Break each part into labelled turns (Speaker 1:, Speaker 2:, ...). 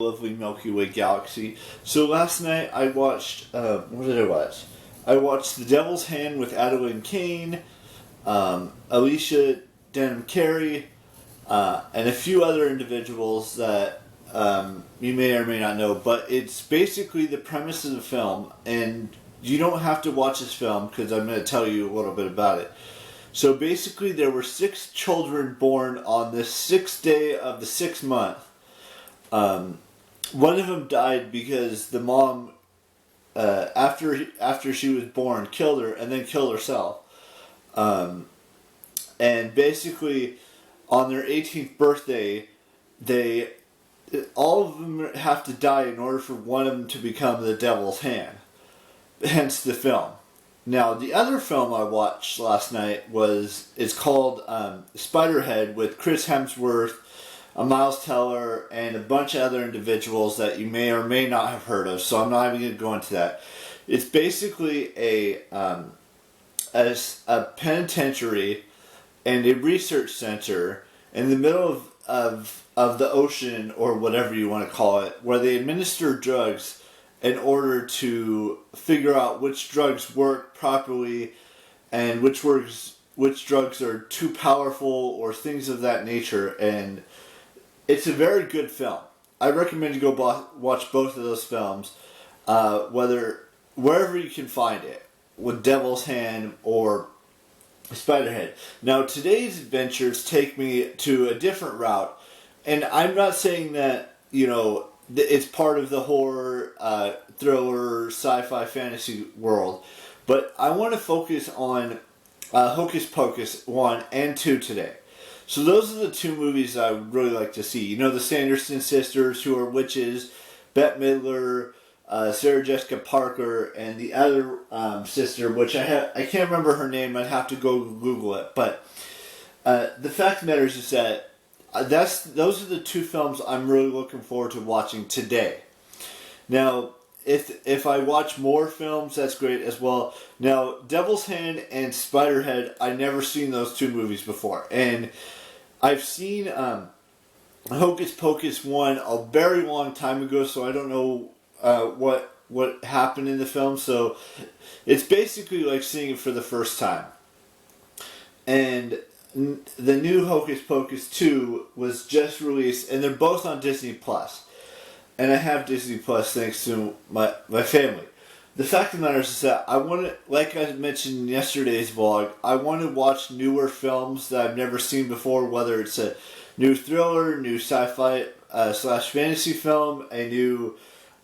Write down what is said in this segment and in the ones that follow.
Speaker 1: lovely Milky Way galaxy. So last night I watched, what did I watch? I watched The Devil's Hand with Adeline Kane, Alicia Denham Carey, and a few other individuals that you may or may not know. But it's basically the premise of the film, and you don't have to watch this film because I'm going to tell you a little bit about it. So basically there were 6 children born on the 6th day of the 6th month. One of them died because the mom, after she was born, killed her and then killed herself. And basically, on their 18th birthday, all of them have to die in order for one of them to become the Devil's Hand. Hence the film. Now, the other film I watched last night is called Spiderhead with Chris Hemsworth, Miles Teller, and a bunch of other individuals that you may or may not have heard of, so I'm not even going to go into that. It's basically a penitentiary and a research center in the middle of the ocean, or whatever you want to call it, where they administer drugs in order to figure out which drugs work properly and which drugs are too powerful or things of that nature. And it's a very good film. I recommend you go watch both of those films, wherever you can find it, with Devil's Hand or Spiderhead. Now, today's adventures take me to a different route, and I'm not saying that, it's part of the horror, thriller, sci-fi, fantasy world, but I want to focus on Hocus Pocus 1 and 2 today. So those are the 2 movies I would really like to see. The Sanderson sisters, who are witches, Bette Midler, Sarah Jessica Parker, and the other sister, which I can't remember her name. I'd have to go Google it. But the fact of the matter is that those are the 2 films I'm really looking forward to watching today. Now, if I watch more films, that's great as well. Now, Devil's Hand and Spiderhead, I've never seen those 2 movies before, and I've seen Hocus Pocus 1 a very long time ago, so I don't know what happened in the film. So it's basically like seeing it for the first time. And the new Hocus Pocus 2 was just released, and they're both on Disney Plus. And I have Disney Plus thanks to my family. The fact of the matter is that I want to, like I mentioned in yesterday's vlog, I want to watch newer films that I've never seen before, whether it's a new thriller, new sci-fi / fantasy film, a new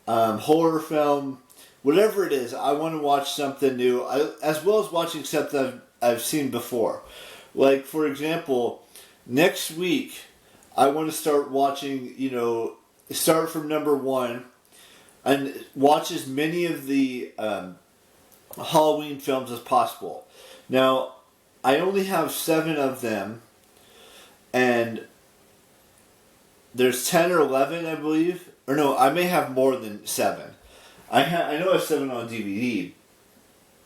Speaker 1: horror film, whatever it is. I want to watch something new, as well as watching something I've seen before. Like, for example, next week, I want to start watching, start from number 1, and watch as many of the Halloween films as possible. Now, I only have 7 of them, and there's 10 or 11, I believe. Or no, I may have more than 7. I know I have 7 on DVD,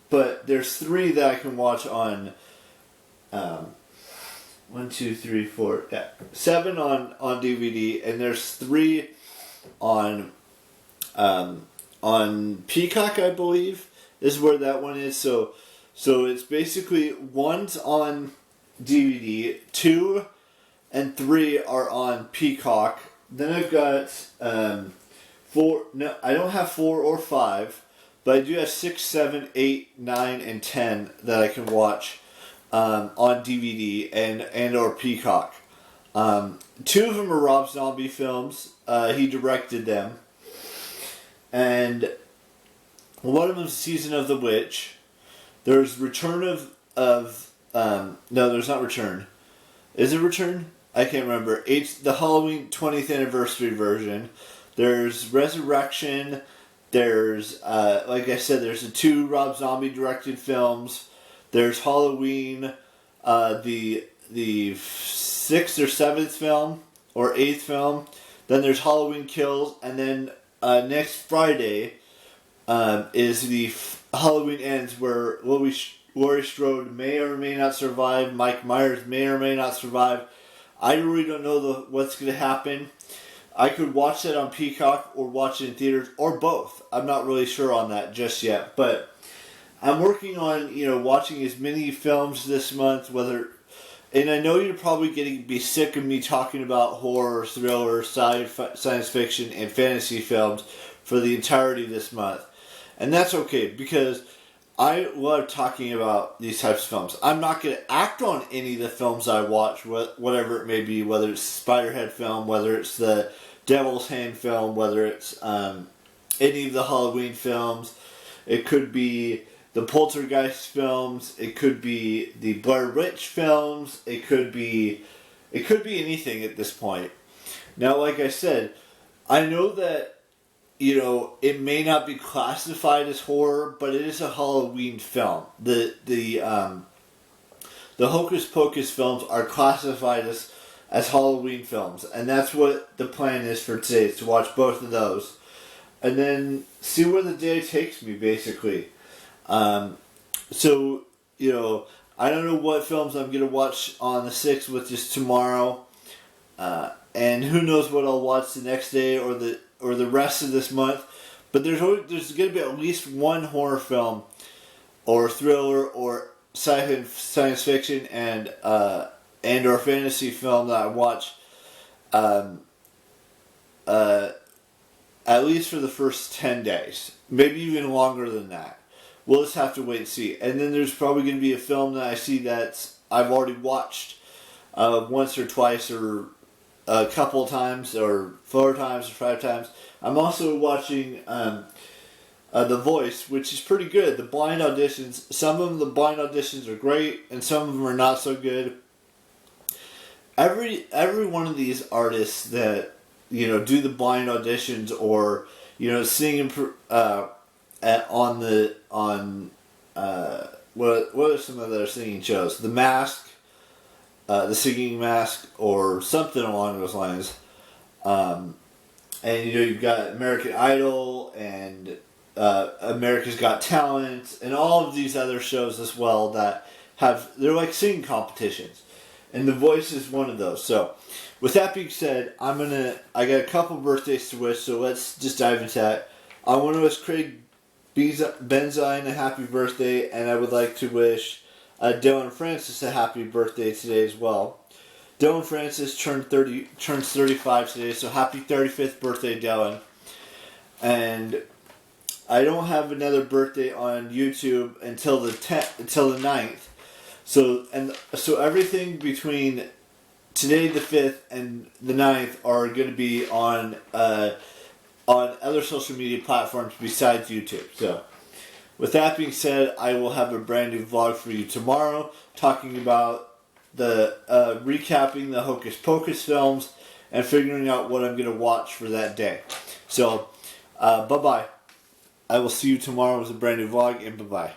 Speaker 1: but there's 3 that I can watch on 1, 2, 3, 4, 7 on DVD, and there's 3 on Peacock, I believe, is where that one is. So it's basically 1's on DVD, 2 and 3 are on Peacock. Then I've got 4. No, I don't have 4 or 5, but I do have 6, 7, 8, 9, and 10 that I can watch on DVD and or Peacock. 2 of them are Rob Zombie films. He directed them. And one of them is Season of the Witch. There's Return no, there's not Return. Is it Return? I can't remember. It's the Halloween 20th anniversary version. There's Resurrection. There's, like I said, there's the 2 Rob Zombie directed films. There's Halloween, the 6th or 7th film, or 8th film. Then there's Halloween Kills, and then next Friday is the Halloween Ends, where Laurie Strode may or may not survive, Mike Myers may or may not survive. I really don't know what's going to happen. I could watch that on Peacock or watch it in theaters or both. I'm not really sure on that just yet, but I'm working on, watching as many films this month, and I know you're probably getting be sick of me talking about horror, thriller, science fiction, and fantasy films for the entirety of this month. And that's okay, because I love talking about these types of films. I'm not going to act on any of the films I watch, whatever it may be, whether it's Spiderhead film, whether it's the Devil's Hand film, whether it's any of the Halloween films. It could be the Poltergeist films. It could be the Blair Witch films. It could be anything at this point. Now, like I said, I know that it may not be classified as horror, but it is a Halloween film. The Hocus Pocus films are classified as Halloween films, and that's what the plan is for today, is to watch both of those, and then see where the day takes me, basically. So, I don't know what films I'm going to watch on the 6th, which is tomorrow, and who knows what I'll watch the next day or the rest of this month, but there's going to be at least one horror film, or thriller, or science fiction, and or fantasy film that I watch, at least for the first 10 days, maybe even longer than that. We'll just have to wait and see. And then there's probably going to be a film that I see that I've already watched once or twice, or a couple of times, or 4 times, or 5 times. I'm also watching The Voice, which is pretty good. The blind auditions, some of the blind auditions are great, and some of them are not so good. Every one of these artists that do the blind auditions, or sing what are some of their singing shows? The Mask, the Singing Mask, or something along those lines. And you've got American Idol and America's Got Talent and all of these other shows as well that they're like singing competitions, and The Voice is one of those. So, with that being said, I got a couple birthdays to wish, so let's just dive into that. I want to wish Craig Benzine a happy birthday, and I would like to wish Dylan Francis a happy birthday today as well. Dylan Francis turns 35 today, so happy 35th birthday, Dylan. And I don't have another birthday on YouTube until the 9th. So everything between today the 5th and the 9th are going to be on other social media platforms besides YouTube. So, with that being said, I will have a brand new vlog for you tomorrow, talking about recapping the Hocus Pocus films and figuring out what I'm going to watch for that day. So, bye-bye. I will see you tomorrow with a brand new vlog, and bye-bye.